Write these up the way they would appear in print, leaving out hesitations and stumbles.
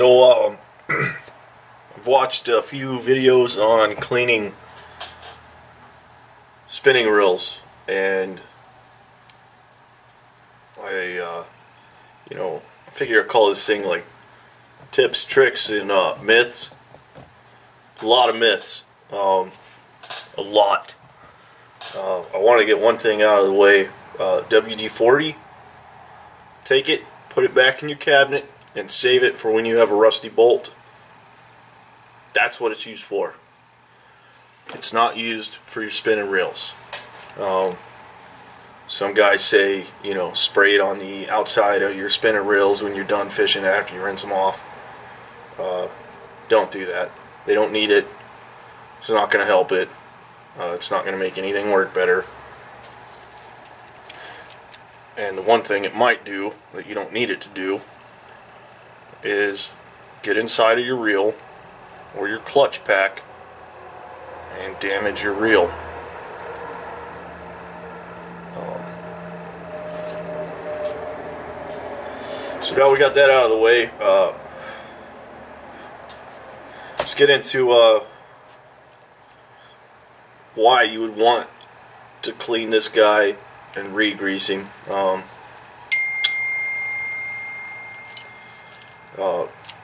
So I've watched a few videos on cleaning spinning reels, and I figure I call this thing like tips, tricks, and myths. A lot of myths. A lot. I want to get one thing out of the way. WD-40. Take it, put it back in your cabinet, and save it for when you have a rusty bolt. That's what it's used for. It's not used for your spinning reels. Some guys say, spray it on the outside of your spinning reels when you're done fishing after you rinse them off. Don't do that. They don't need it. It's not going to help it. It's not going to make anything work better. And the one thing it might do that you don't need it to do is get inside of your reel or your clutch pack and damage your reel. So now we got that out of the way, let's get into why you would want to clean this guy and re-grease him.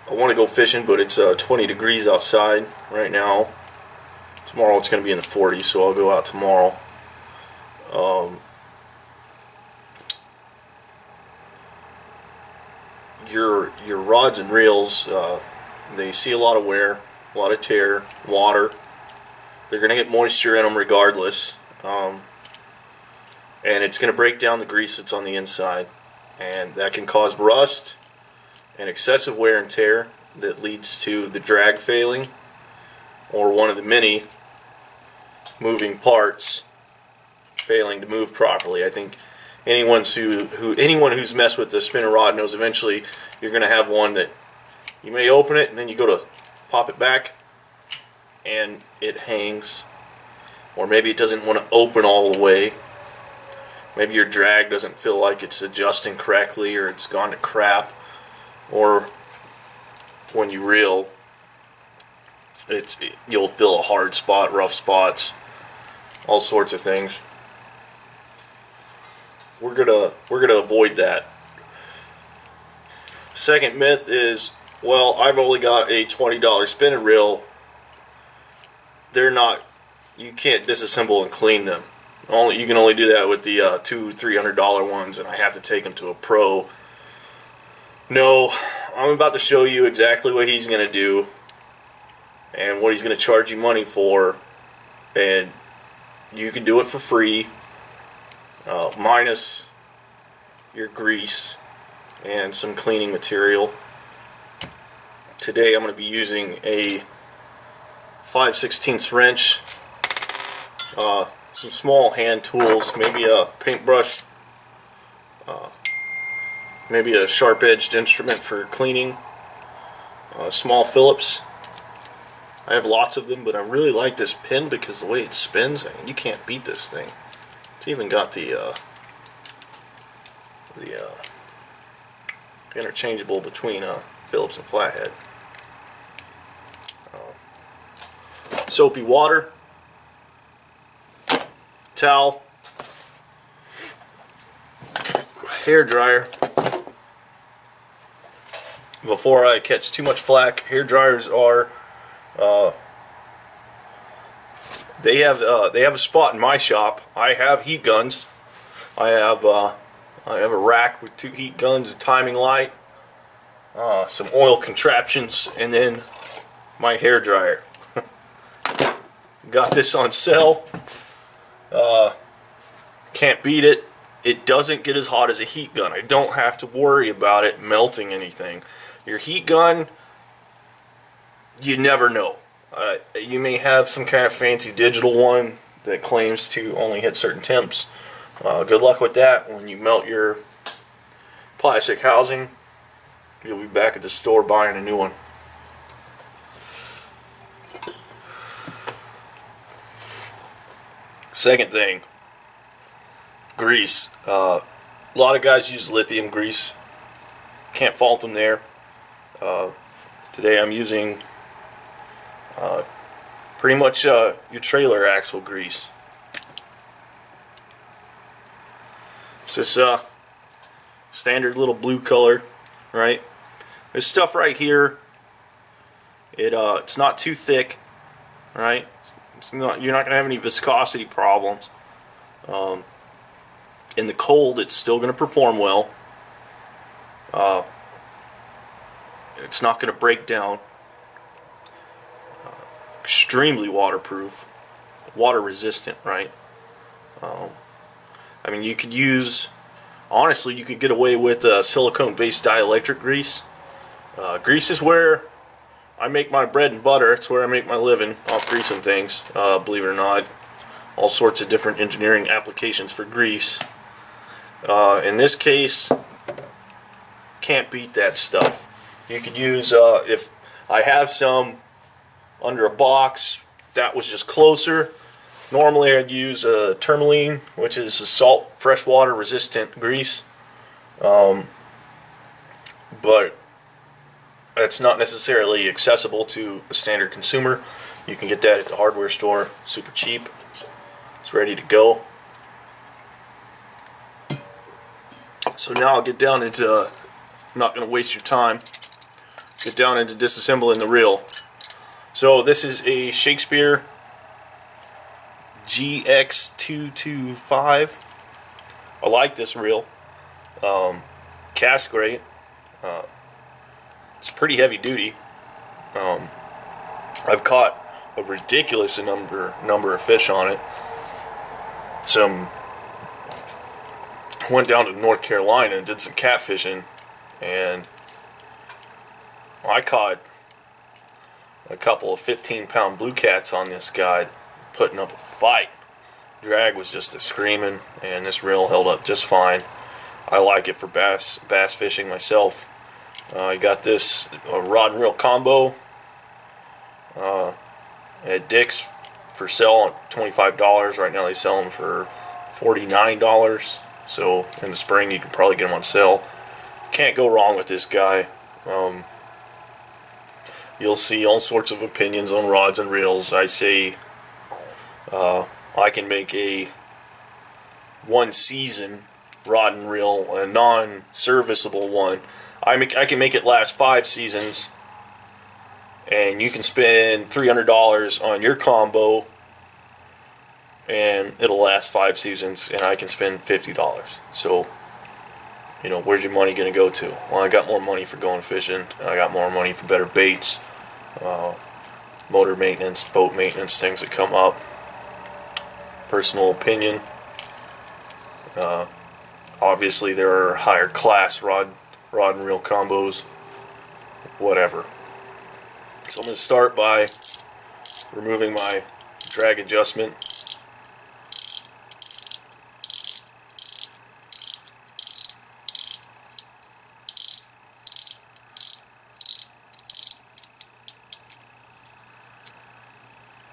I want to go fishing, but it's 20 degrees outside right now. Tomorrow it's going to be in the 40s, so I'll go out tomorrow. Your rods and reels, they see a lot of wear, a lot of tear, water. They're going to get moisture in them regardless, and it's going to break down the grease that's on the inside, and that can cause rust and excessive wear and tear that leads to the drag failing or one of the many moving parts failing to move properly. I think anyone who's messed with the spinning rod knows eventually you're going to have one that you may open it and then you go to pop it back and it hangs, or maybe it doesn't want to open all the way. Maybe your drag doesn't feel like it's adjusting correctly, or it's gone to crap, or when you reel you'll feel a hard spot, rough spots, all sorts of things. We're gonna avoid that. Second myth is, well, I've only got a $20 spinning reel. You can't disassemble and clean them. You can only do that with the $200-300 ones, and I have to take them to a pro. No, I'm about to show you exactly what he's going to do and what he's going to charge you money for, and you can do it for free, minus your grease and some cleaning material. Today I'm going to be using a 5/16 wrench, some small hand tools, maybe a paintbrush, maybe a sharp-edged instrument for cleaning, small Phillips. I have lots of them, but I really like this pin because the way it spins, you can't beat this thing. It's even got the interchangeable between Phillips and flathead. Soapy water, towel, hair dryer. Before I catch too much flack, hair dryers are they have a spot in my shop. I have heat guns. I have a rack with 2 heat guns, a timing light, some oil contraptions, and then my hair dryer. Got this on sale. Can't beat it. It doesn't get as hot as a heat gun. I don't have to worry about it melting anything. Your heat gun, you never know. You may have some kind of fancy digital one that claims to only hit certain temps. Good luck with that. When you melt your plastic housing, you'll be back at the store buying a new one. Second thing, grease. A lot of guys use lithium grease. Can't fault them there. Today I'm using pretty much your trailer axle grease. It's this standard little blue color, right? This stuff right here, it's not too thick, right? You're not gonna have any viscosity problems. In the cold, it's still gonna perform well. It's not gonna break down. Extremely waterproof, water resistant, right? I mean, you could use, honestly, you could get away with silicone-based dielectric grease. Grease is where I make my bread and butter. It's where I make my living off greasing things, believe it or not. All sorts of different engineering applications for grease. In this case, can't beat that stuff. You could use, if I have some under a box that was just closer, normally I'd use tourmaline, which is a salt, freshwater resistant grease. But it's not necessarily accessible to a standard consumer. You can get that at the hardware store, super cheap. It's ready to go. So now I'll get down into, I'm not going to waste your time, get down into disassembling the reel. So this is a Shakespeare GX225. I like this reel. Cast grade. It's pretty heavy duty. I've caught a ridiculous number of fish on it. Went down to North Carolina and did some catfishing, and I caught a couple of 15-pound blue cats on this guy, putting up a fight. Drag was just a screaming, and this reel held up just fine. I like it for bass fishing myself. I got this rod and reel combo at Dick's for sale at $25. Right now they sell them for $49. So in the spring you can probably get them on sale. Can't go wrong with this guy. You'll see all sorts of opinions on rods and reels. I say I can make a one-season rod and reel, a non-serviceable one. I can make it last 5 seasons, and you can spend $300 on your combo, and it'll last 5 seasons, and I can spend $50. So, you know, where's your money going to go to? Well, I got more money for going fishing. I got more money for better baits, motor maintenance, boat maintenance, things that come up. Personal opinion. Obviously, there are higher class rod and reel combos. Whatever. So I'm going to start by removing my drag adjustment.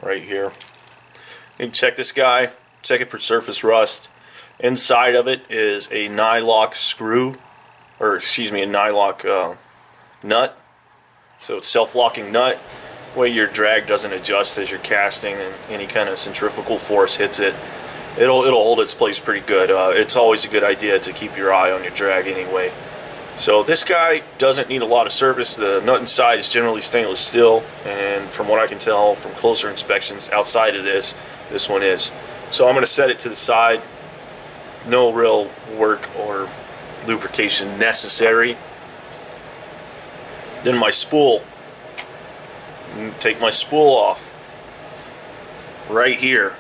Right here. You can check this guy, check it for surface rust. Inside of it is a nylock screw, or excuse me, a nylock nut. So it's self-locking nut. Way your drag doesn't adjust as you're casting, and any kind of centrifugal force hits it, it'll hold its place pretty good. It's always a good idea to keep your eye on your drag anyway. So this guy doesn't need a lot of service. The nut inside is generally stainless steel, and from what I can tell from closer inspections outside of this one is. So I'm going to set it to the side. No real work or lubrication necessary. Then my spool. Take my spool off. Right here,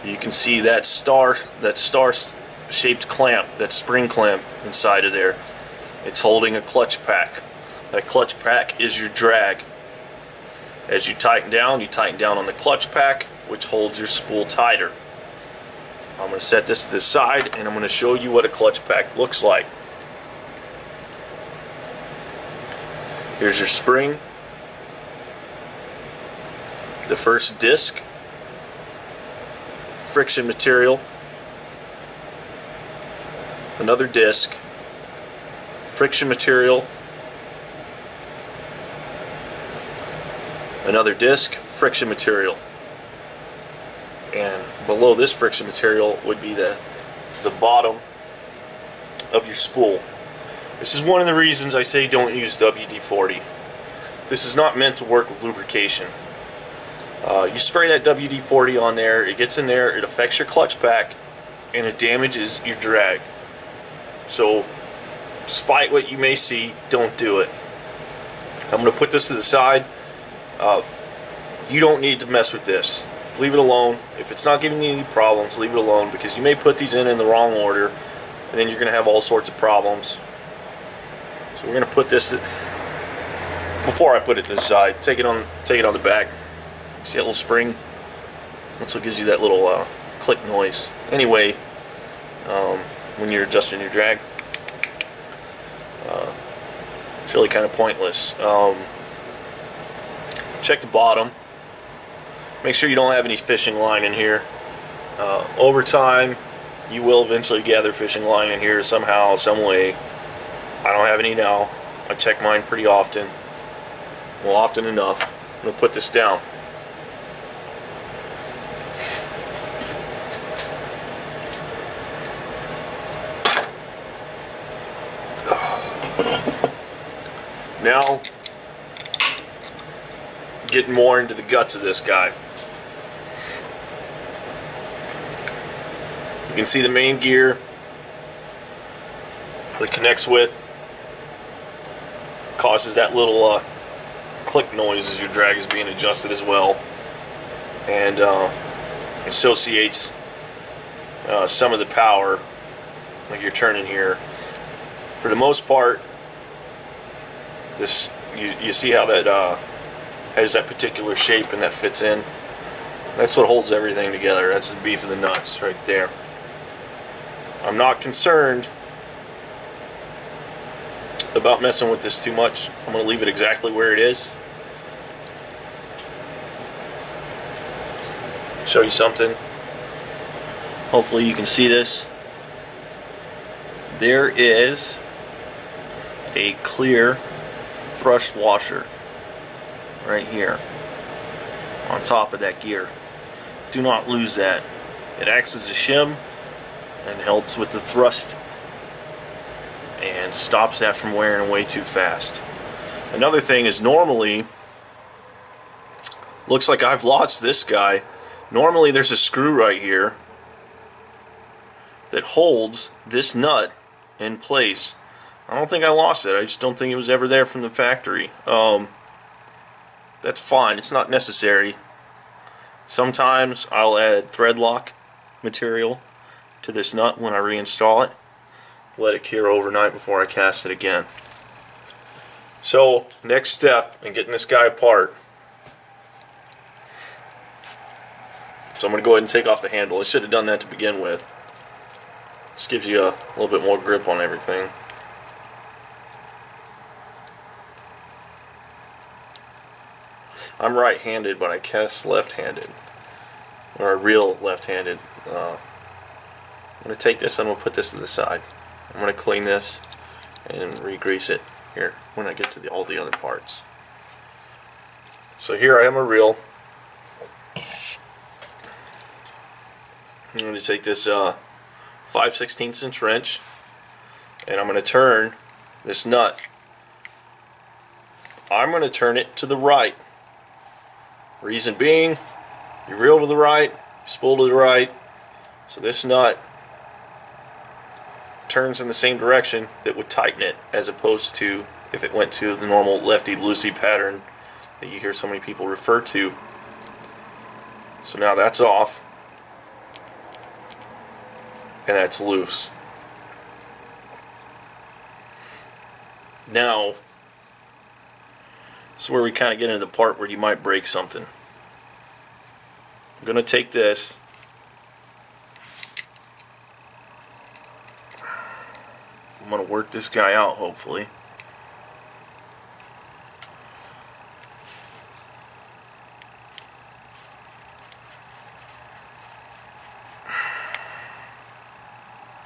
you can see that star-shaped clamp, that spring clamp inside of there. It's holding a clutch pack. That clutch pack is your drag. As you tighten down on the clutch pack, which holds your spool tighter. I'm going to set this to the side, and I'm going to show you what a clutch pack looks like. Here's your spring, the first disc, friction material, another disc, friction material, another disc, friction material. And below this friction material would be the bottom of your spool. This is one of the reasons I say don't use WD-40. This is not meant to work with lubrication. You spray that WD-40 on there, it gets in there, it affects your clutch pack, and it damages your drag. So, despite what you may see, don't do it. I'm going to put this to the side. You don't need to mess with this. Leave it alone. If it's not giving you any problems, leave it alone, because you may put these in the wrong order, and then you're going to have all sorts of problems. So we're going to put this, before I put it to the side, take it on the back. See that little spring? That's what gives you that little click noise. Anyway, when you're adjusting your drag, it's really kind of pointless. Check the bottom. Make sure you don't have any fishing line in here. Over time, you will eventually gather fishing line in here somehow, some way. I don't have any now. I check mine pretty often. Well, often enough. I'm going to put this down. Now, getting more into the guts of this guy. You can see the main gear that it connects with causes that little click noise as your drag is being adjusted as well, and associates some of the power like you're turning here. For the most part, this you see how that has that particular shape and that fits in. That's what holds everything together. That's the beef of the nuts right there. I'm not concerned about messing with this too much. I'm going to leave it exactly where it is. Show you something. Hopefully you can see this. There is a clear thrust washer right here on top of that gear. Do not lose that. It acts as a shim and helps with the thrust and stops that from wearing away too fast. Another thing is, normally, looks like I've lost this guy. Normally there's a screw right here that holds this nut in place. I don't think I lost it. I just don't think it was ever there from the factory. That's fine. It's not necessary. Sometimes I'll add thread lock material to this nut when I reinstall it. Let it cure overnight before I cast it again. So, next step in getting this guy apart. So I'm going to go ahead and take off the handle. I should have done that to begin with. This gives you a little bit more grip on everything. I'm right-handed, but I cast left-handed, or real left-handed. I'm going to take this and I'm going to put this to the side. I'm going to clean this and re-grease it here when I get to all the other parts. So here I have my reel. I'm going to take this 5/16 inch wrench and I'm going to turn this nut. I'm going to turn it to the right. Reason being, you reel to the right, spool to the right, so this nut turns in the same direction that would tighten it, as opposed to if it went to the normal lefty-loosey pattern that you hear so many people refer to. So now that's off, and that's loose. Now, this is where we kind of get into the part where you might break something. I'm going to take this. I'm going to work this guy out, hopefully.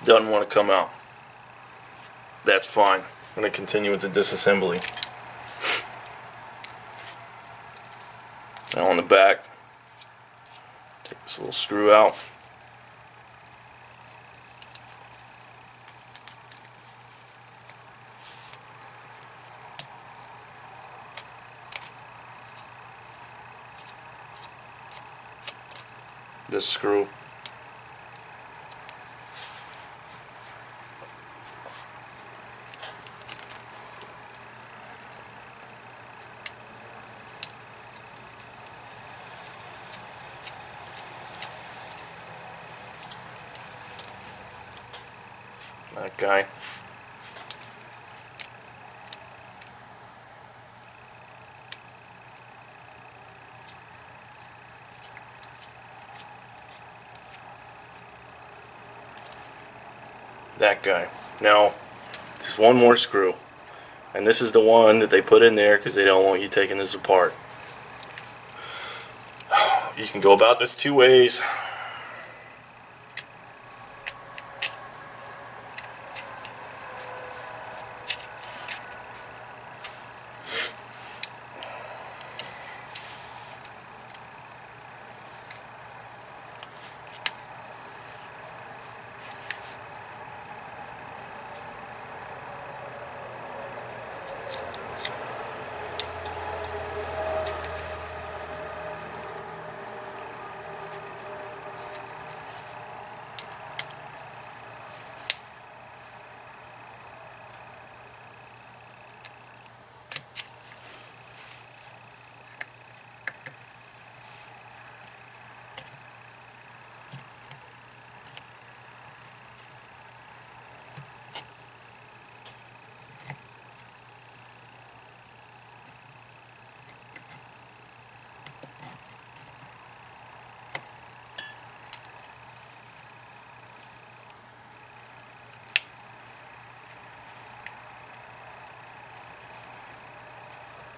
Doesn't want to come out. That's fine. I'm going to continue with the disassembly. Now on the back, take this little screw out. This screw. That guy. That guy. Now, there's one more screw, and this is the one that they put in there because they don't want you taking this apart. You can go about this two ways.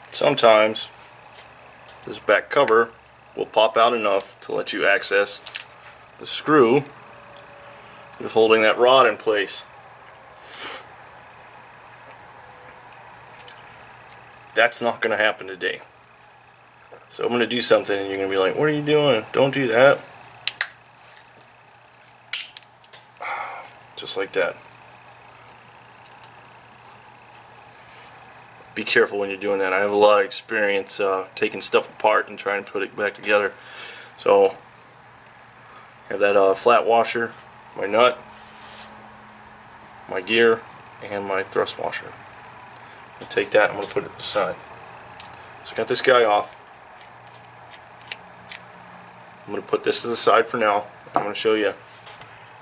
Sometimes this back cover will pop out enough to let you access the screw that's holding that rod in place. That's not going to happen today. So I'm going to do something and you're going to be like, what are you doing? Don't do that. Just like that. Be careful when you're doing that. I have a lot of experience taking stuff apart and trying to put it back together. So I have that flat washer, my nut, my gear, and my thrust washer. I'm going to take that and I'm going to put it to the side. So I got this guy off. I'm going to put this to the side for now. I'm going to show you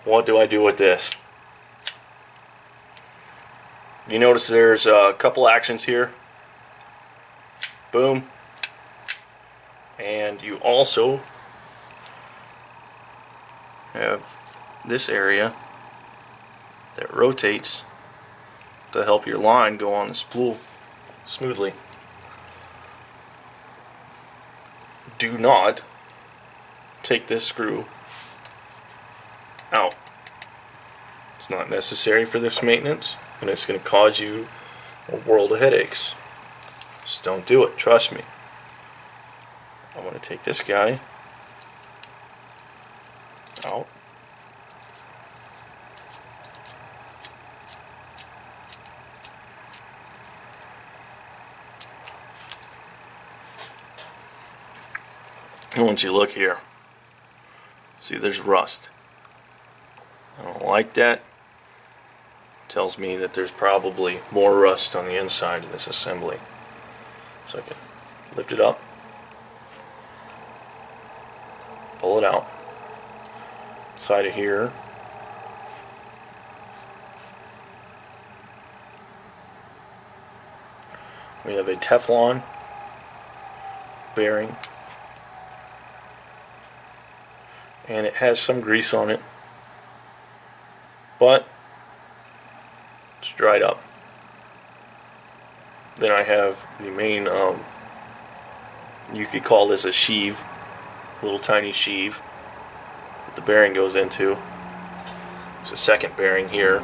what do I do with this. You notice there's a couple actions here. Boom. And you also have this area that rotates to help your line go on the spool smoothly. Do not take this screw out. It's not necessary for this maintenance, and it's going to cause you a world of headaches. Just don't do it, trust me. I'm going to take this guy out. And once you look here, see there's rust. I don't like that. Tells me that there's probably more rust on the inside of this assembly. So I can lift it up, pull it out. Side of here, we have a Teflon bearing, and it has some grease on it, but it's dried up. Then I have the main, you could call this a sheave, a little tiny sheave that the bearing goes into. There's a second bearing here.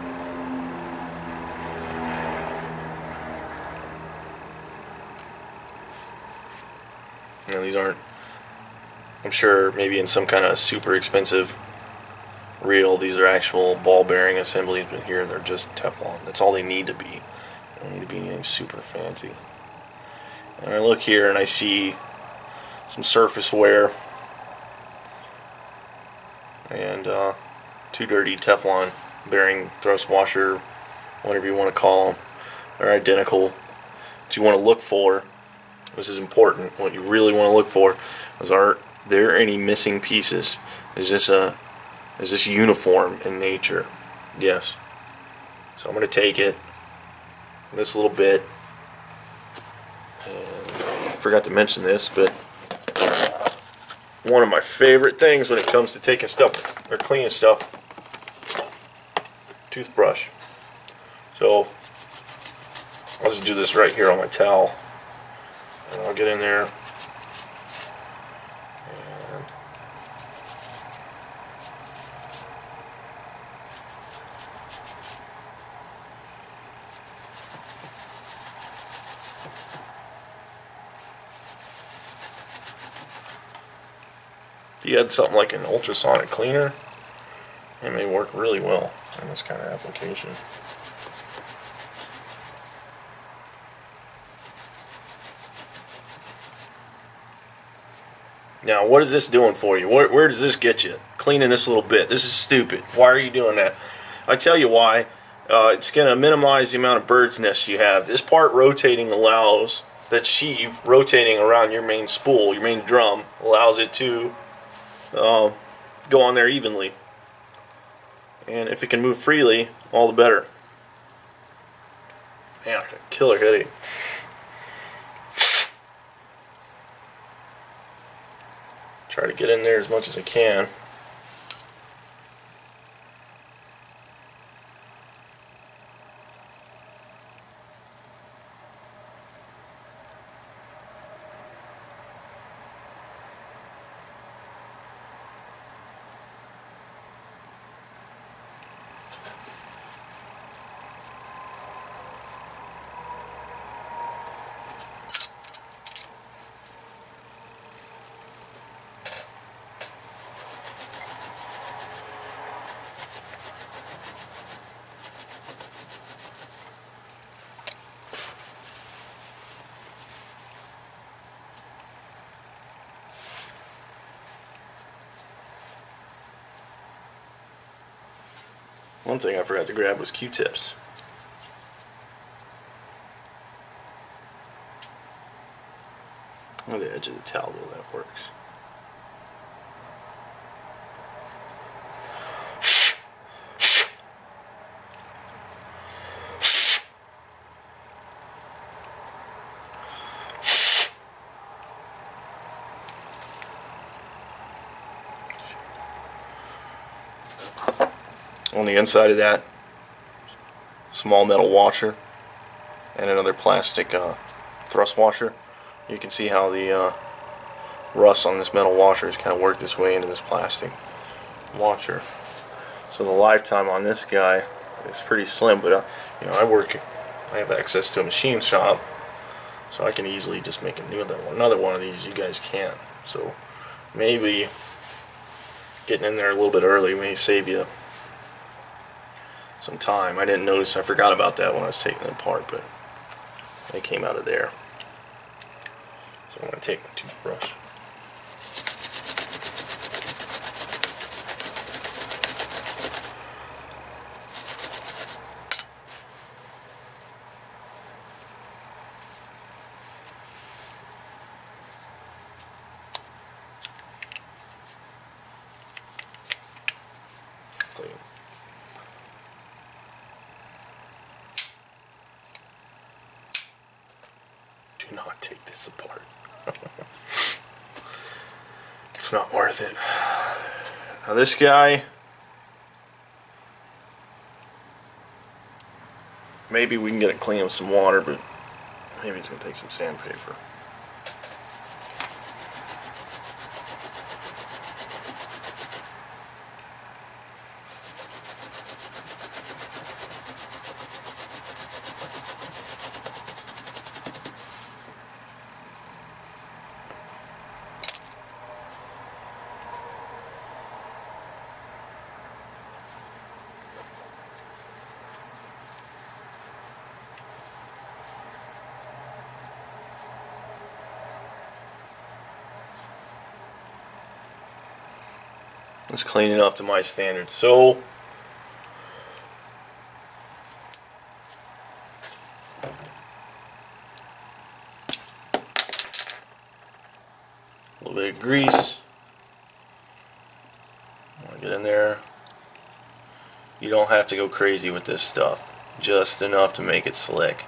Now these aren't I'm sure maybe in some kind of super expensive reel, these are actual ball bearing assemblies, but here they're just Teflon. That's all they need to be. They don't need to be anything super fancy. And I look here and I see some surface wear and two dirty Teflon bearing thrust washer, whatever you want to call them. They're identical. What you want to look for, this is important, what you really want to look for is, are there any missing pieces? Is this uniform in nature? Yes. So I'm going to take it, this little bit, and I forgot to mention this, but one of my favorite things when it comes to taking stuff or cleaning stuff, toothbrush. So I'll just do this right here on my towel, and I'll get in there and if you had something like an ultrasonic cleaner, it may work really well in this kind of application. Now, what is this doing for you? Where does this get you? Cleaning this little bit. This is stupid. Why are you doing that? I tell you why. It's going to minimize the amount of bird's nests you have. This part rotating allows, that sheave rotating around your main spool, your main drum, allows it to go on there evenly. And if it can move freely, all the better. Man, I got a killer headache. Try to get in there as much as I can. One thing I forgot to grab was Q-tips. On the edge of the towel, though, that works. On the inside of that, small metal washer and another plastic thrust washer. You can see how the rust on this metal washer has kind of worked its way into this plastic washer. So the lifetime on this guy is pretty slim, but you know, I have access to a machine shop, so I can easily just make another one of these. You guys can't. So maybe getting in there a little bit early may save you some time. I didn't notice, I forgot about that when I was taking it apart, but it came out of there. So I'm going to take my toothbrush. Clean. Do not take this apart. It's not worth it. Now this guy, maybe we can get it clean with some water, but maybe it's going to take some sandpaper. It's clean enough to my standards. So a little bit of grease. Get in there. You don't have to go crazy with this stuff. Just enough to make it slick.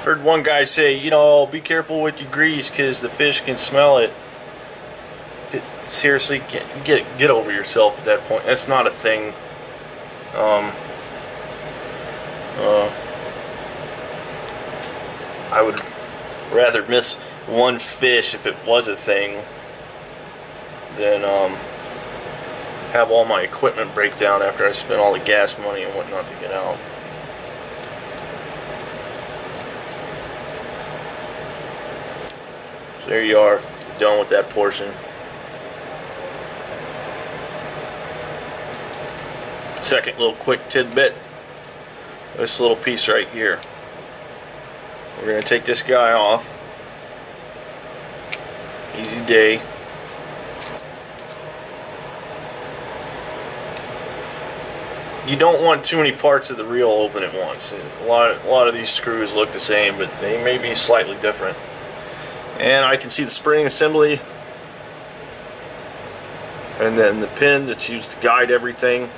Heard one guy say, you know, be careful with your grease because the fish can smell it. Seriously, get over yourself at that point. That's not a thing. I would rather miss one fish if it was a thing than have all my equipment break down after I spent all the gas money and whatnot to get out. So there you are, done with that portion. Second little quick tidbit, this little piece right here. We're going to take this guy off. Easy day. You don't want too many parts of the reel open at once. A lot of these screws look the same, but they may be slightly different. And I can see the spring assembly, and then the pin that's used to guide everything.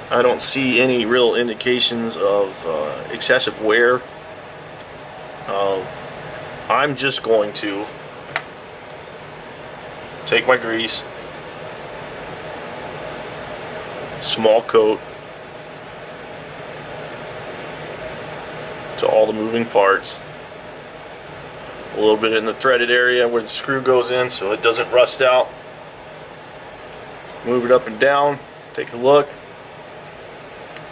I don't see any real indications of excessive wear. I'm just going to take my grease, small coat to all the moving parts, a little bit in the threaded area where the screw goes in so it doesn't rust out. Move it up and down, take a look.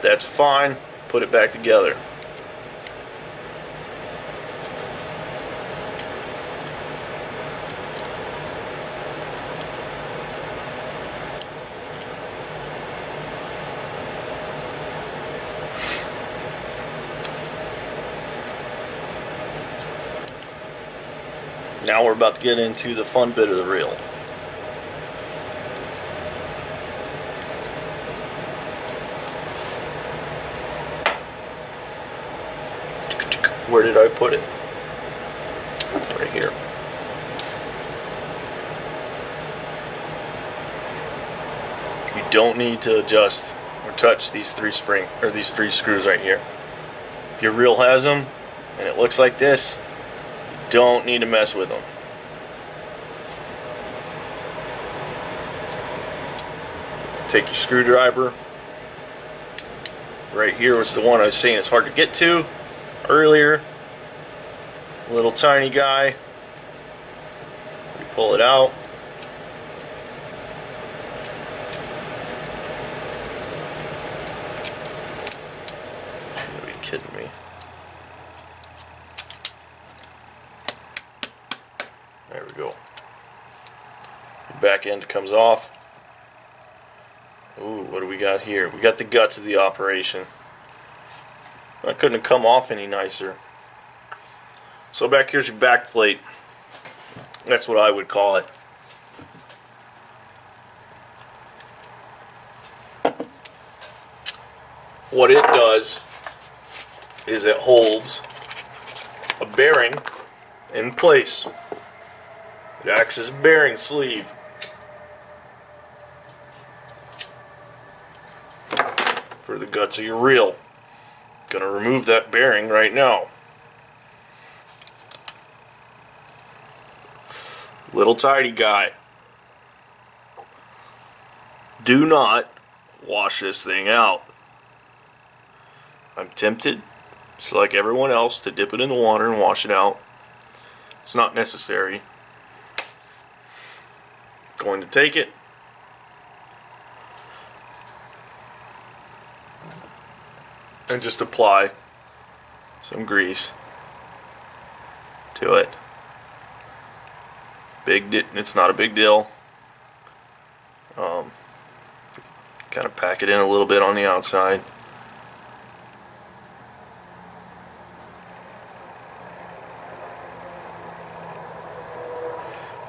That's fine. Put it back together. Now we're about to get into the fun bit of the reel. Where did I put it? Right here. You don't need to adjust or touch these three screws right here. If your reel has them and it looks like this, you don't need to mess with them. Take your screwdriver. Right here was the one I was saying it's hard to get to earlier. Little tiny guy. You pull it out. kidding me? There we go. The back end comes off. Ooh, what do we got here? We got the guts of the operation. That couldn't have come off any nicer. So back here's your back plate. That's what I would call it. What it does is it holds a bearing in place. It acts as a bearing sleeve. For the guts of your reel. Gonna remove that bearing right now. Little tidy guy. Do not wash this thing out. I'm tempted, just like everyone else, to dip it in the water and wash it out. It's not necessary. Going to take it. And just apply some grease to it. It's not a big deal. Kind of pack it in a little bit on the outside.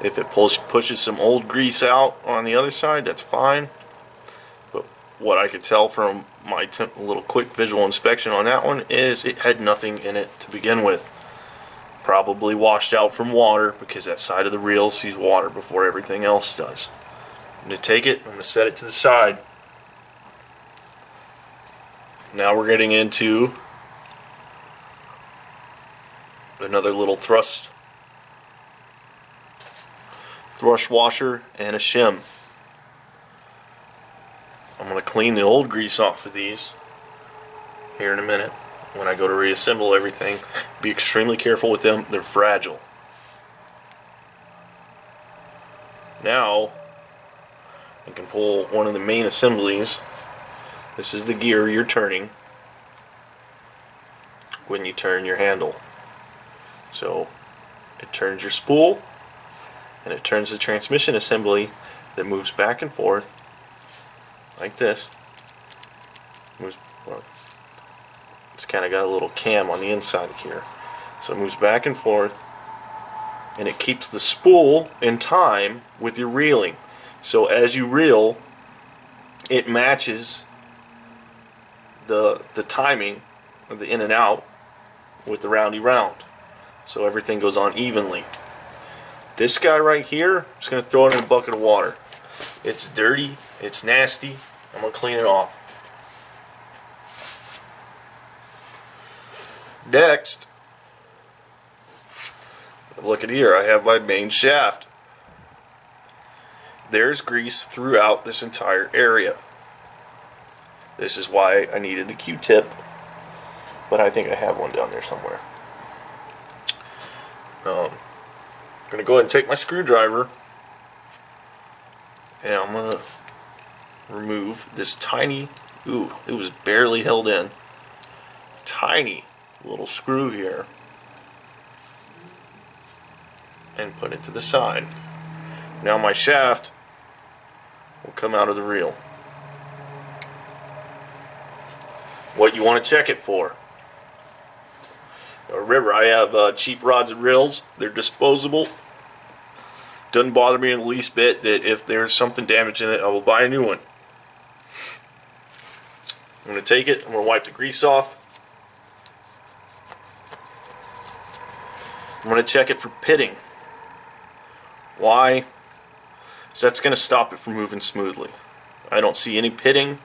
If it pushes some old grease out on the other side, that's fine. But what I could tell from my little quick visual inspection on that one is it had nothing in it to begin with. Probably washed out from water, because that side of the reel sees water before everything else does. I'm going to take it, I'm going to set it to the side. Now we're getting into another little thrush washer and a shim. I'm going to clean the old grease off of these here in a minute when I go to reassemble everything. Be extremely careful with them, they're fragile. Now I can pull one of the main assemblies. This is the gear you're turning when you turn your handle. So it turns your spool, and it turns the transmission assembly that moves back and forth like this. Well, it's kind of got a little cam on the inside here. So it moves back and forth, and it keeps the spool in time with your reeling. So as you reel, it matches the timing of the in and out with the roundy round. So everything goes on evenly. This guy right here, I'm just going to throw it in a bucket of water. It's dirty, it's nasty, I'm going to clean it off. Next, look at here, I have my main shaft. There's grease throughout this entire area. This is why I needed the Q-tip, but I think I have one down there somewhere. I'm going to go ahead and take my screwdriver, and I'm going to remove this tiny, it was barely held in, tiny little screw here, and put it to the side. Now my shaft will come out of the reel. What you want to check it for. Now remember, I have cheap rods and reels. They're disposable. Doesn't bother me in the least bit that if there's something damaged in it, I will buy a new one. I'm going to take it, I'm going to wipe the grease off. I'm going to check it for pitting. Why? Because that's going to stop it from moving smoothly. I don't see any pitting.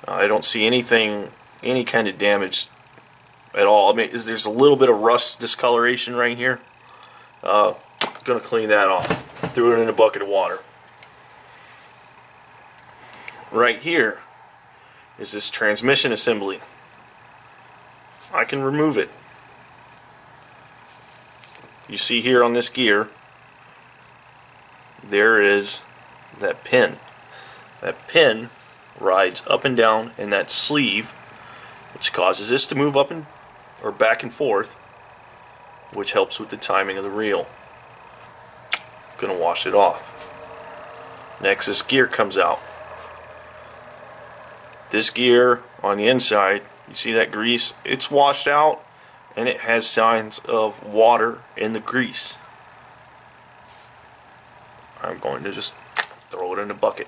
I don't see anything, any kind of damage at all. I mean, there's a little bit of rust discoloration right here. I'm going to clean that off. Threw it in a bucket of water. Right here is this transmission assembly. I can remove it. You see here on this gear, there is that pin. That pin rides up and down, and that sleeve which causes this to move up and or back and forth, which helps with the timing of the reel. Gonna wash it off. Next, this gear comes out. This gear on the inside, you see that grease? It's washed out and it has signs of water in the grease. I'm going to just throw it in a bucket.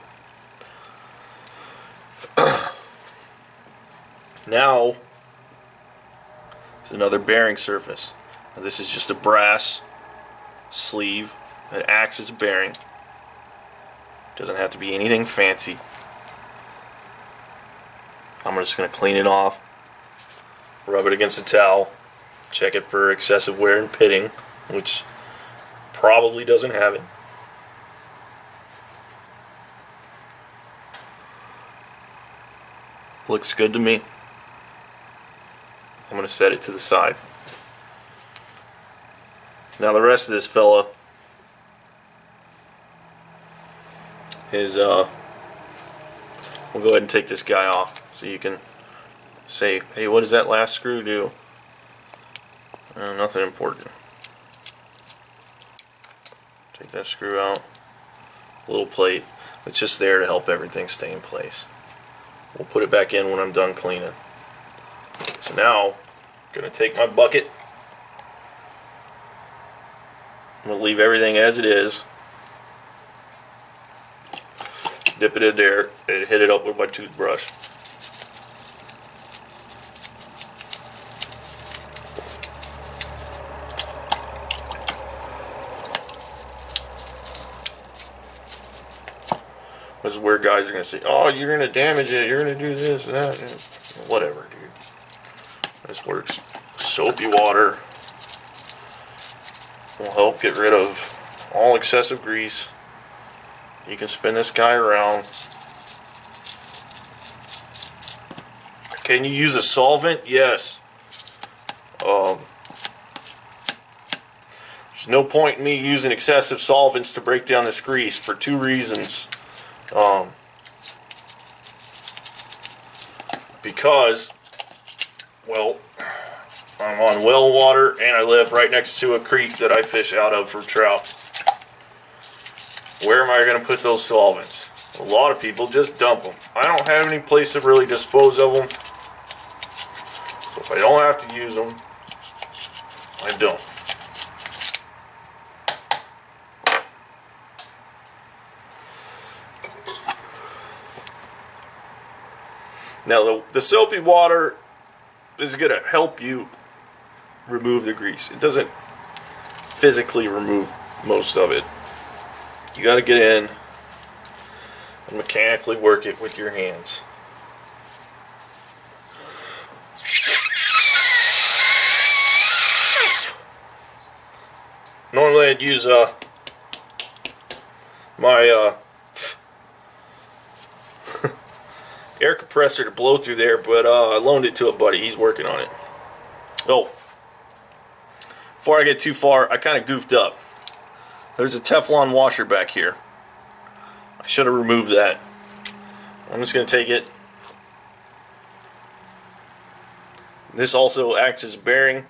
Now, it's another bearing surface. Now, this is just a brass sleeve that acts as a bearing. Doesn't have to be anything fancy. I'm just going to clean it off, rub it against the towel, check it for excessive wear and pitting, which probably doesn't have it. Looks good to me. I'm going to set it to the side. Now the rest of this fella is, we'll go ahead and take this guy off so you can say, hey, what does that last screw do? Nothing important. Take that screw out. Little plate. It's just there to help everything stay in place. We'll put it back in when I'm done cleaning. So now, I'm going to take my bucket. I'm going to leave everything as it is. Dip it in there and hit it up with my toothbrush. This is where guys are going to say, oh, you're going to damage it, you're going to do this and that. And whatever, dude. This works. Soapy water will help get rid of all excessive grease. You can spin this guy around. Can you use a solvent? Yes. There's no point in me using excessive solvents to break down this grease for two reasons. Because, well, I'm on well water and I live right next to a creek that I fish out of for trout. Where am I going to put those solvents? A lot of people just dump them. I don't have any place to really dispose of them. So if I don't have to use them, I don't. Now the soapy water is going to help you remove the grease. It doesn't physically remove most of it. You got to get in and mechanically work it with your hands. Normally I'd use my air compressor to blow through there, but I loaned it to a buddy. He's working on it. Oh, before I get too far, I kind of goofed up. There's a Teflon washer back here. I should have removed that. I'm just going to take it. This also acts as a bearing.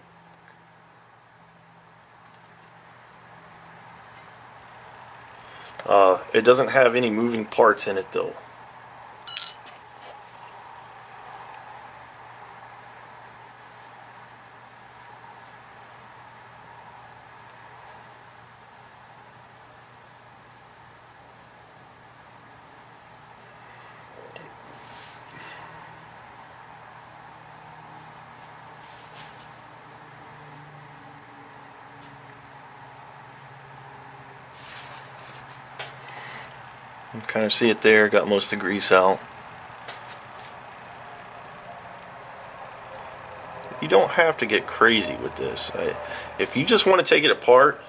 It doesn't have any moving parts in it though. You can kind of see it there, got most of the grease out. You don't have to get crazy with this. If you just want to take it apart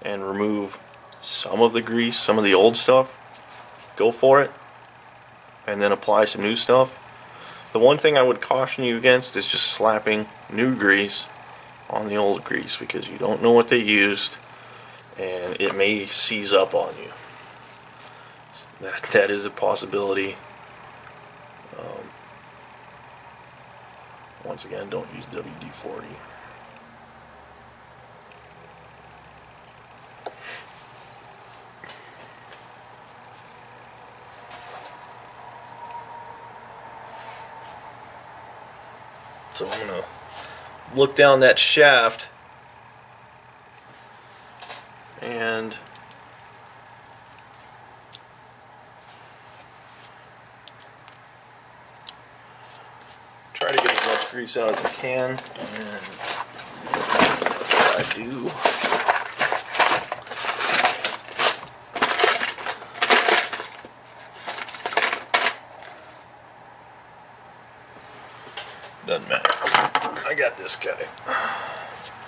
and remove some of the grease, some of the old stuff, go for it, and then apply some new stuff. The one thing I would caution you against is just slapping new grease on the old grease, because you don't know what they used and it may seize up on you. That is a possibility. Once again, don't use WD-40. So I'm going to look down that shaft and try to get as much grease out as I can, and I do. Doesn't matter. I got this guy.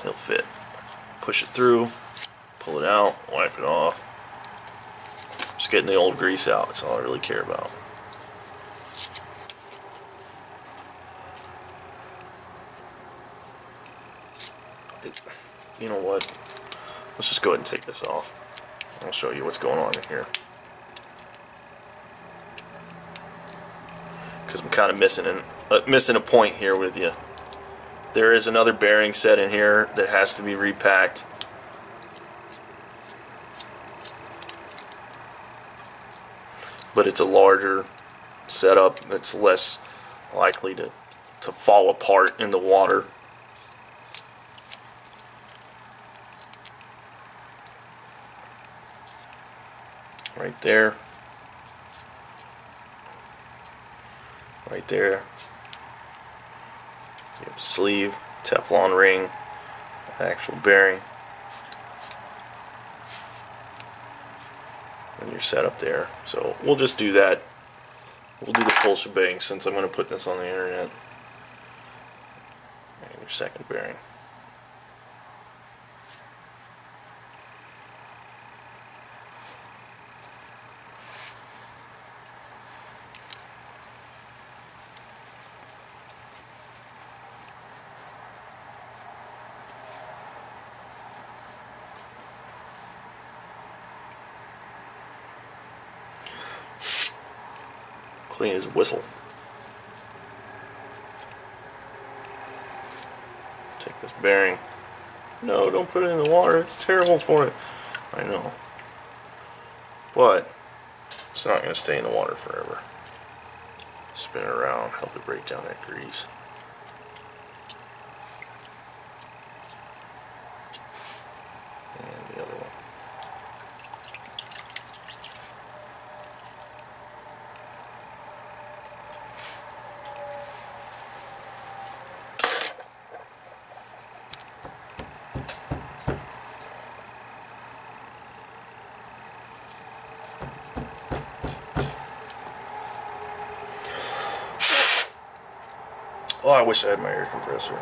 He'll fit. Push it through, pull it out, wipe it off. Just getting the old grease out. That's all I really care about. You know what? Let's just go ahead and take this off. I'll show you what's going on in here. Because I'm kind of missing a point here with you. There is another bearing set in here that has to be repacked. But it's a larger setup that's less likely to fall apart in the water. Right there. Right there. You have sleeve, Teflon ring, actual bearing. And you're set up there. So we'll just do that. We'll do the full shebang since I'm going to put this on the internet. And your second bearing. Clean as a whistle. Take this bearing. No, don't put it in the water. It's terrible for it. I know. But it's not going to stay in the water forever. Spin it around, help it break down that grease. And the other one. Oh, I wish I had my air compressor.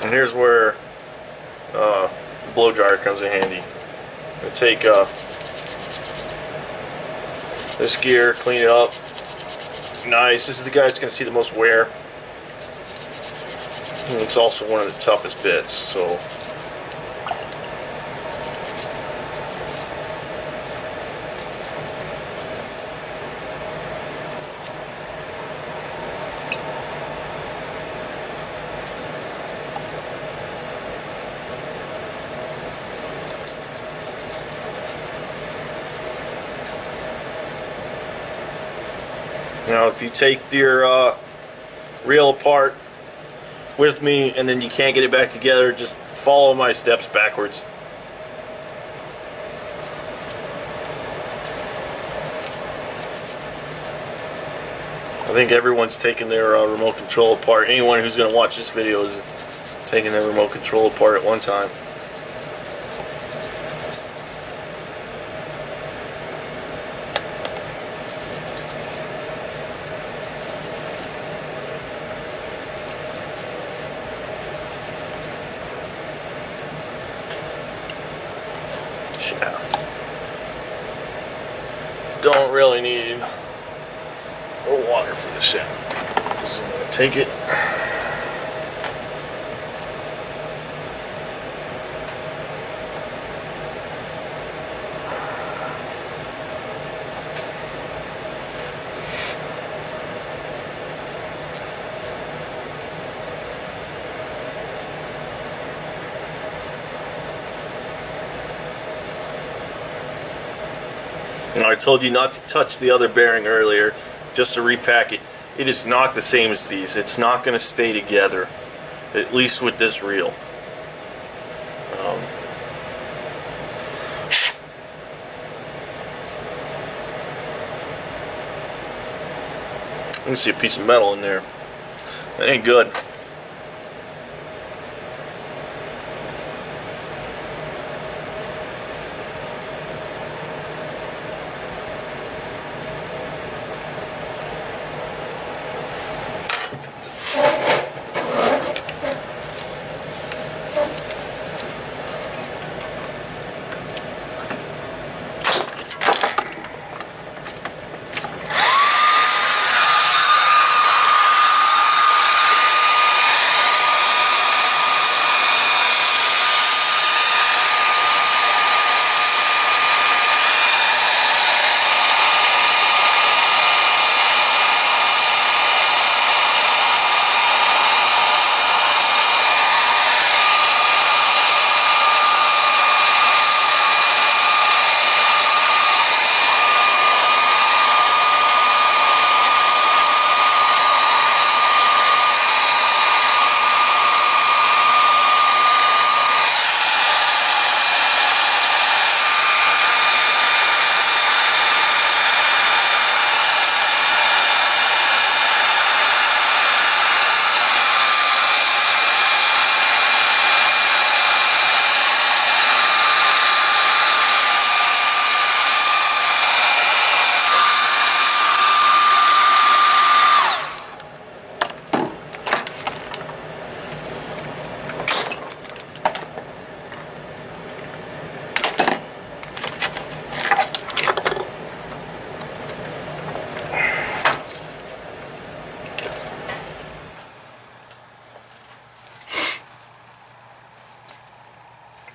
And here's where the blow dryer comes in handy. I take this gear, clean it up. Nice. This is the guy that's going to see the most wear. And it's also one of the toughest bits. So now, if you take your reel apart with me and then you can't get it back together, just follow my steps backwards. I think everyone's taking their remote control apart. Anyone who's going to watch this video is taking their remote control apart at one time. Shaft. don't really need the water for the shaft. So I'm going to take it. And I told you not to touch the other bearing earlier, just to repack it. It is not the same as these. It's not going to stay together, at least with this reel. You can see a piece of metal in there. That ain't good.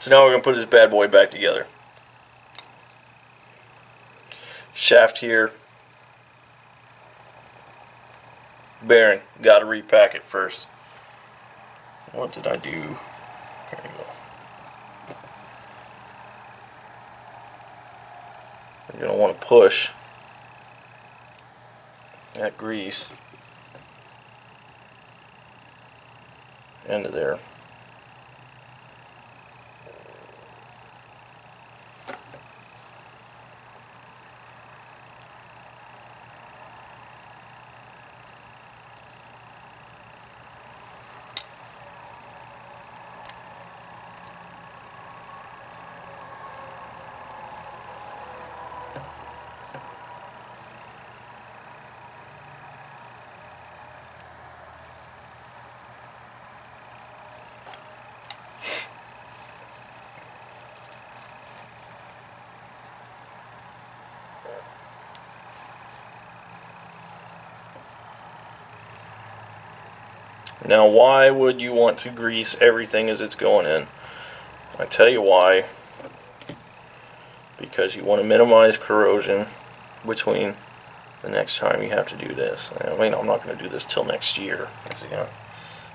So now we're going to put this bad boy back together. Shaft here. Bearing. Got to repack it first. What did I do? There you go. You're going to want to push that grease into there. Now, why would you want to grease everything as it's going in? I tell you why. Because you want to minimize corrosion between the next time you have to do this. I mean, I'm not going to do this till next year. Again,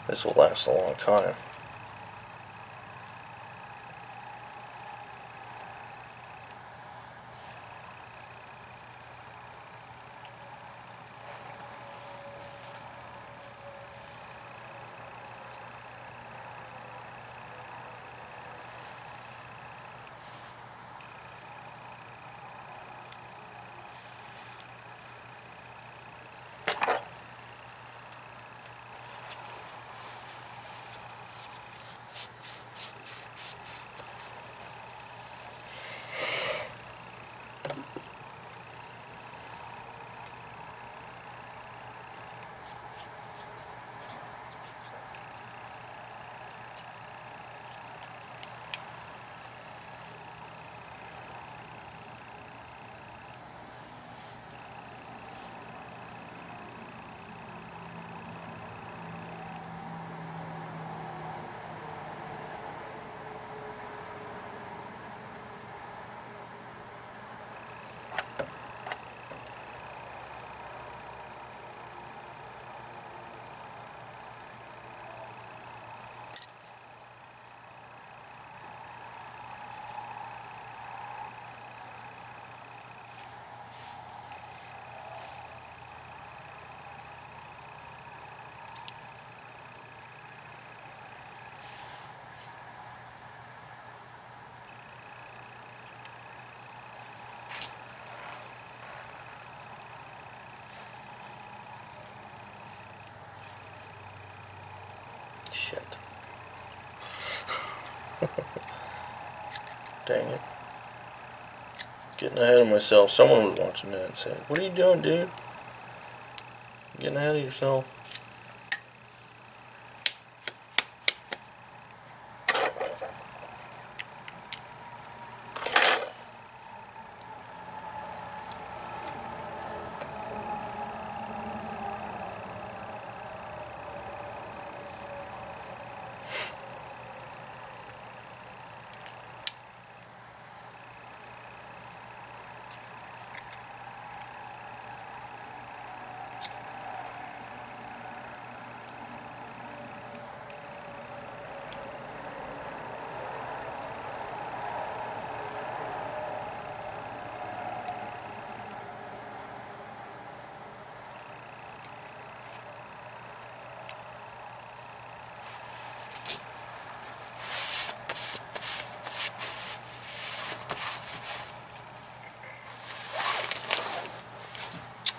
this will last a long time. Dang it. Getting ahead of myself. Someone was watching that and said, "What are you doing, dude? Getting ahead of yourself."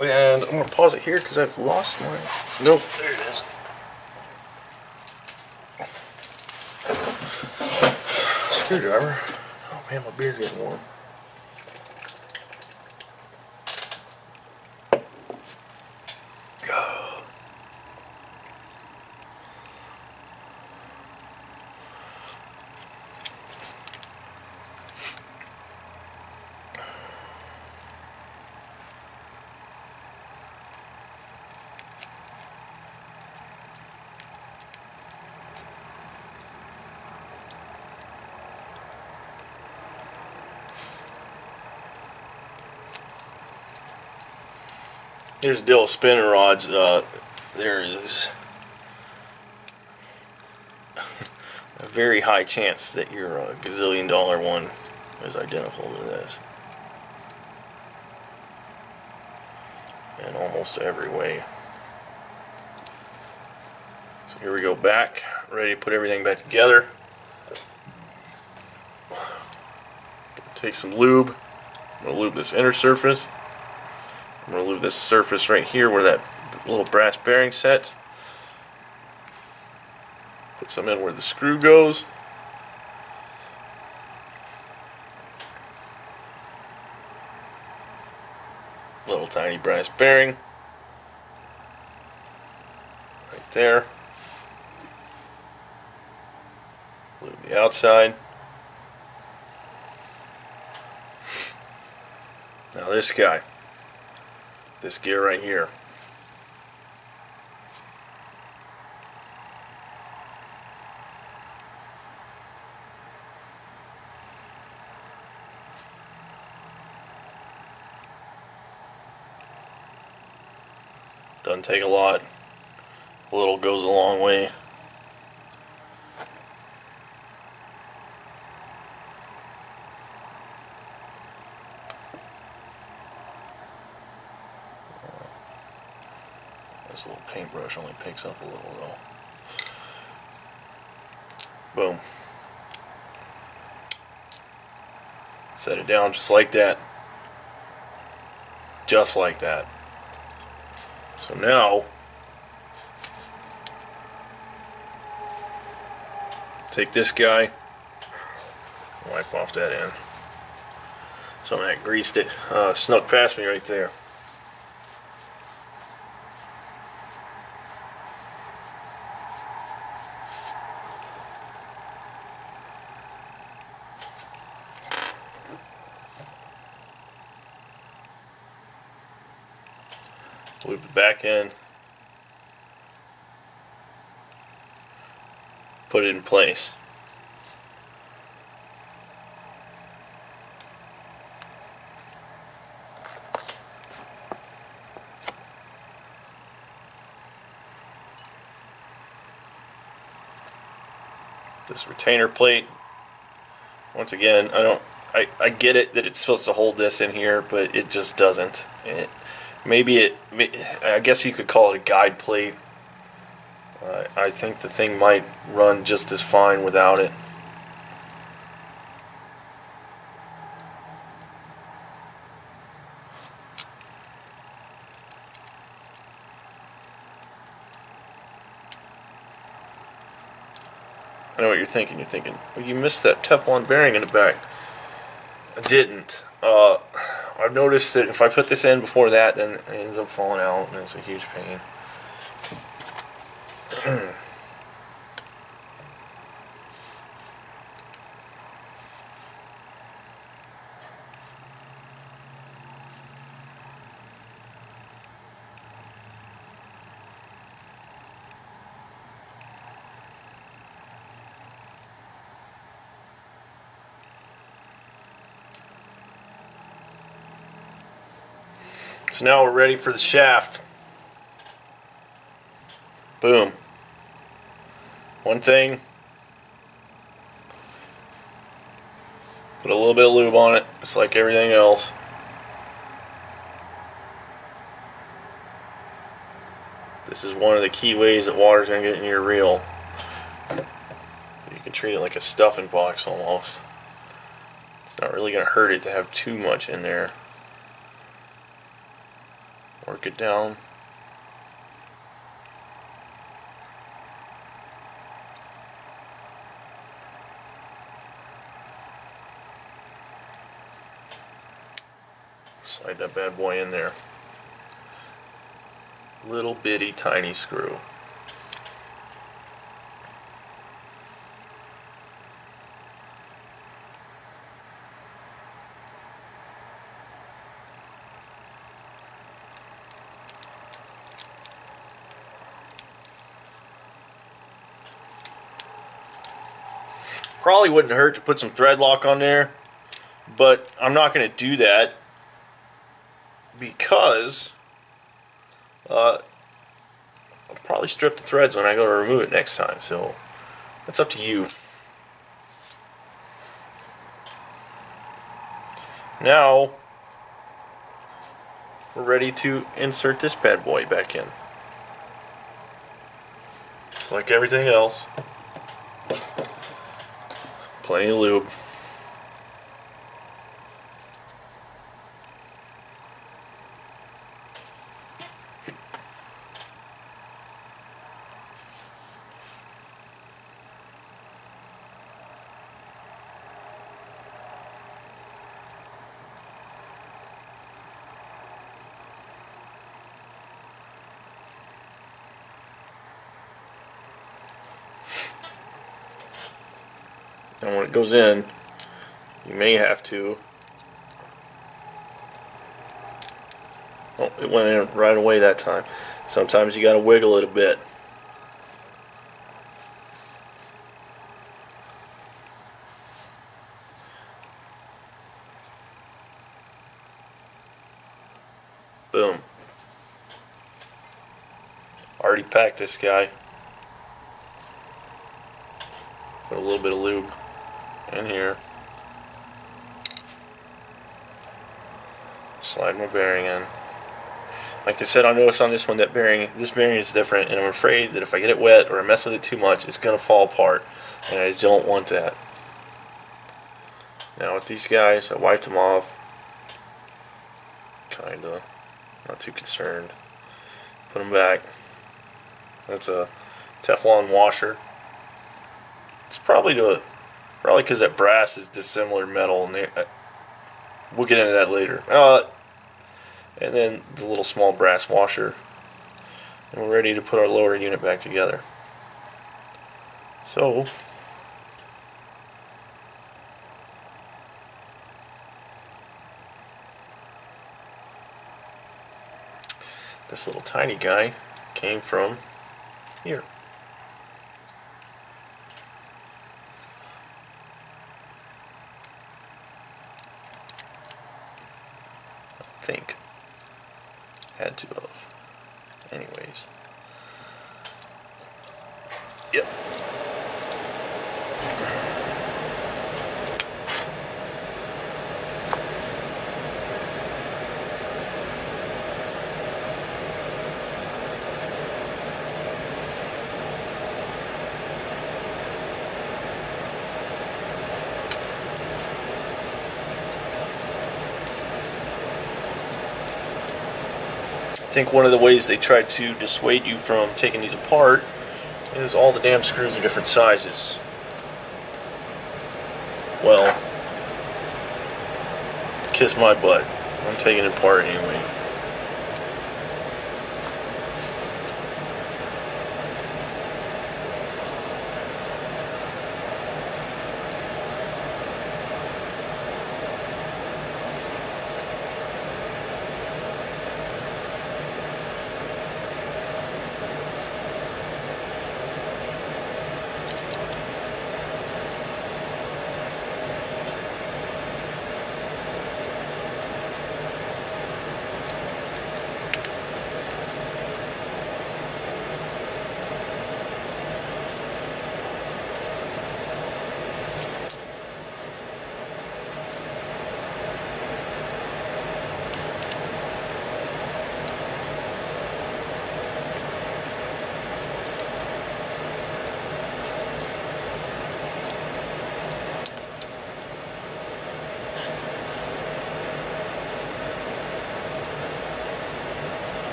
And I'm going to pause it here because I've lost my... Nope, there it is. Screwdriver. Oh man, my beard's getting warm. Here's the deal with spinning rods. There is a very high chance that your gazillion-dollar one is identical to this in almost every way. So here we go, back, ready to put everything back together. Take some lube. I'm going to lube this inner surface. I'm going to lube this surface right here where that little brass bearing sets. Put some in where the screw goes. Little tiny brass bearing. Right there. Lube the outside. Now this guy. This gear right here. Doesn't take a lot. A little goes a long way. This little paintbrush only picks up a little though. Boom. Set it down just like that. Just like that. So now, take this guy, wipe off that end. Some of that greased it, snuck past me right there. Move the back end, put it in place. This retainer plate, once again, I get it that it's supposed to hold this in here, but it just doesn't. I guess you could call it a guide plate. I think the thing might run just as fine without it. know what you're thinking. You're thinking, well, you missed that Teflon bearing in the back. I didn't. I've noticed that if I put this in before that, then it ends up falling out, and it's a huge pain. So now we're ready for the shaft. Boom. One thing, put a little bit of lube on it, just like everything else. This is one of the key ways that water's going to get in your reel. You can treat it like a stuffing box almost. It's not really going to hurt it to have too much in there. Work it down. Slide that bad boy in there. Little bitty tiny screw. Probably wouldn't hurt to put some thread lock on there, but I'm not going to do that because I'll probably strip the threads when I go to remove it next time, so that's up to you. Now we're ready to insert this bad boy back in. Just like everything else. Plenty of lube. And when it goes in, you may have to. Oh, it went in right away that time. Sometimes you got to wiggle it a bit. Boom. Already packed this guy. Put a little bit of lube in here. Slide my bearing in. Like I said, I noticed on this one that this bearing is different, and I'm afraid that if I get it wet or I mess with it too much, it's going to fall apart, and I don't want that. Now with these guys, I wiped them off. Kinda. Not too concerned. Put them back. That's a Teflon washer. It's probably because that brass is dissimilar metal, and we'll get into that later. And then the little small brass washer, and we're ready to put our lower unit back together. So this little tiny guy came from here. I think had to have. Anyways. Yep. I think one of the ways they try to dissuade you from taking these apart is all the damn screws are different sizes. well, kiss my butt. I'm taking it apart anyway.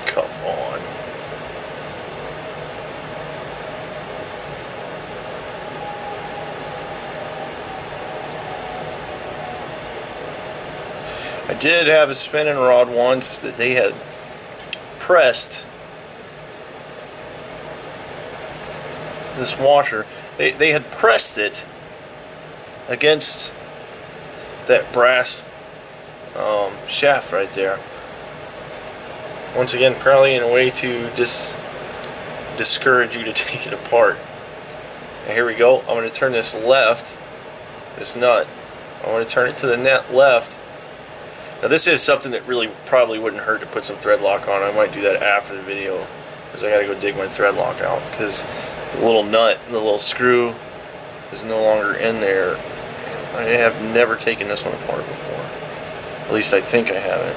Come on. I did have a spinning rod once that they had pressed this washer. They had pressed it against that brass shaft right there. Once again, probably in a way to discourage you to take it apart. And here we go. I'm going to turn this left, this nut. I want to turn it to the net left. Now this is something that really probably wouldn't hurt to put some thread lock on. I might do that after the video because I got to go dig my thread lock out because the little nut, the little screw is no longer in there. I have never taken this one apart before. At least I think I haven't.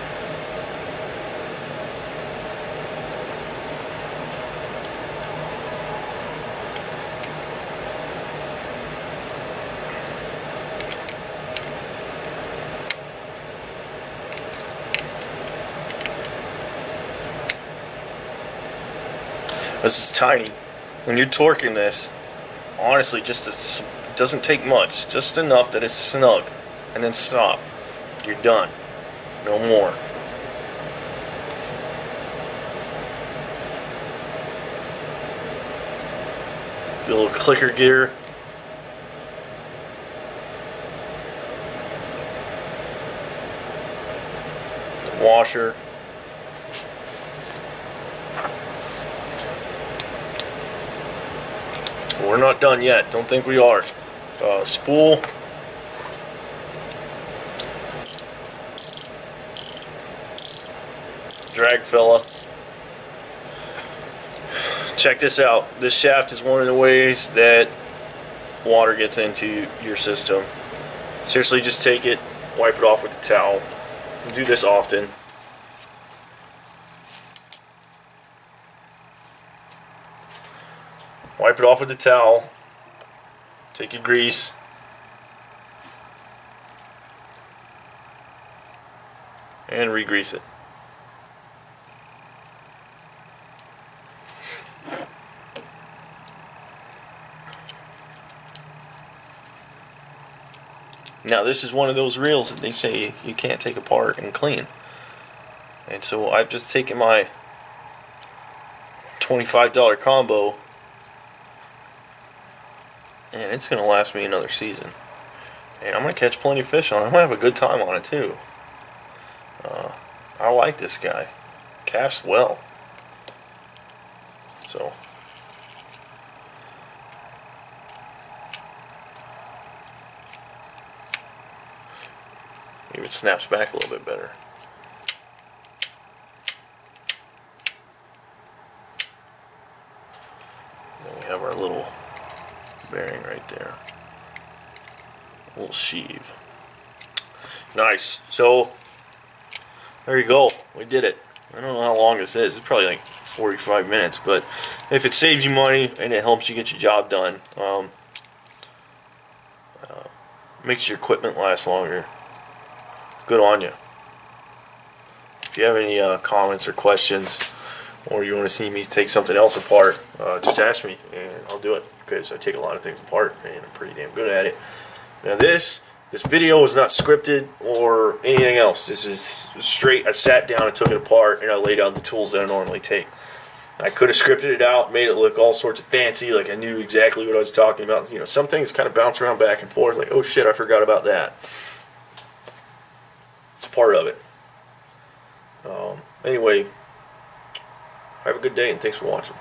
This is tiny. When you're torquing this, honestly, it doesn't take much. Just enough that it's snug. And then stop. You're done. No more. The little clicker gear. The washer. We're not done yet. Don't think we are. Spool. Drag fella. Check this out. This shaft is one of the ways that water gets into your system. Seriously, just take it, wipe it off with the towel. Do this often. Wipe it off with the towel. Take your grease. And re-grease it. Now this is one of those reels that they say you can't take apart and clean. And so I've just taken my $25 combo and it's going to last me another season. And I'm going to catch plenty of fish on it. I'm going to have a good time on it too. I like this guy. Casts well. So maybe it snaps back a little bit better. Then we have our little bearing right there. A little sheave. Nice. So there you go. We did it. I don't know how long this is. It's probably like 45 minutes, but if it saves you money and it helps you get your job done, makes your equipment last longer. Good on you. If you have any comments or questions, or you want to see me take something else apart, just ask me and I'll do it, because I take a lot of things apart and I'm pretty damn good at it. Now this video is not scripted or anything else. This is straight. I sat down and took it apart and I laid out the tools that I normally take. I could have scripted it out, made it look all sorts of fancy, like I knew exactly what I was talking about. You know, some things kind of bounce around back and forth, like, oh shit, I forgot about that. It's part of it. Anyway, have a good day and thanks for watching.